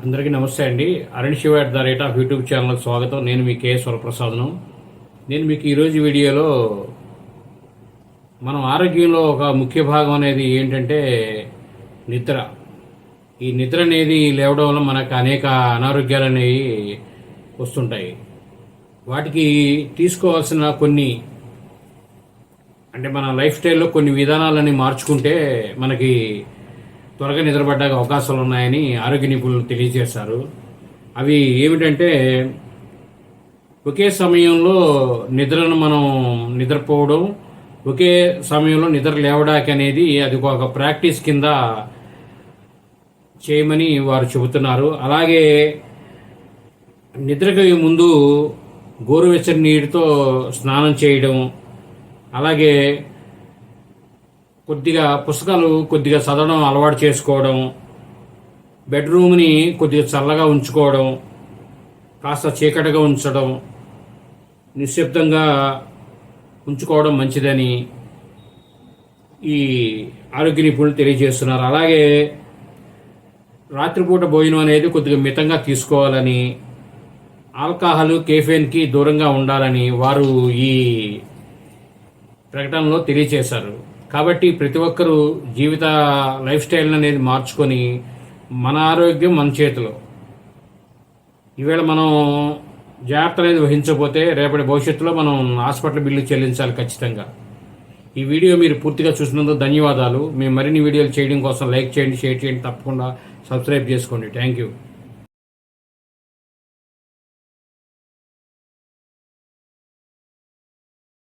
అందరికీ నమస్తే అండి. Arun Shiva @ the rate of YouTube ఛానల్కి స్వాగతం. నేను మీ కేఎస్ వరప్రసాద్ను. నేను మీకు ఈరోజు వీడియోలో మనం ఆరోగ్యంలో ఒక ముఖ్య భాగం అనేది ఏంటంటే నిద్ర. ఈ నిద్ర అనేది లేవడం వల్ల మనకు అనేక అనారోగ్యాలు అనేవి వస్తుంటాయి. వాటికి తీసుకోవాల్సిన కొన్ని మన లైఫ్ స్టైల్లో కొన్ని విధానాలని మార్చుకుంటే మనకి త్వరగా నిద్రపడ్డానికి అవకాశాలు ఉన్నాయని ఆరోగ్య నిపుణులు తెలియజేశారు. అవి ఏమిటంటే ఒకే సమయంలో నిద్రను మనం నిద్రపోవడం, ఒకే సమయంలో నిద్ర లేవడానికి అనేది అది ఒక ప్రాక్టీస్ కింద చేయమని వారు చెబుతున్నారు. అలాగే నిద్రకి ముందు గోరువెచ్చని నీటితో స్నానం చేయడం, అలాగే కొద్దిగా చదవడం అలవాటు చేసుకోవడం, బెడ్రూమ్ని కొద్దిగా చల్లగా ఉంచుకోవడం, కాస్త చీకటిగా ఉంచడం, నిశ్శబ్దంగా ఉంచుకోవడం మంచిదని ఈ ఆరోగ్య నిపుణులు తెలియజేస్తున్నారు. అలాగే రాత్రిపూట భోజనం అనేది కొద్దిగా మితంగా తీసుకోవాలని, ఆల్కహాల్ కెఫెన్కి దూరంగా ఉండాలని వారు ఈ ప్రకటనలో తెలియజేశారు. కాబట్టి ప్రతి ఒక్కరూ జీవిత లైఫ్ స్టైల్ అనేది మార్చుకొని మన ఆరోగ్యం మన చేతిలో. ఈవేళ మనం జాగ్రత్త అనేది వహించకపోతే రేపటి భవిష్యత్తులో మనం హాస్పిటల్ బిల్లు చెల్లించాలి ఖచ్చితంగా. ఈ వీడియో మీరు పూర్తిగా చూసినందుకు ధన్యవాదాలు. మేము మరిన్ని వీడియోలు చేయడం కోసం లైక్ చేయండి, షేర్ చేయండి, తప్పకుండా సబ్స్క్రైబ్ చేసుకోండి. Thank you.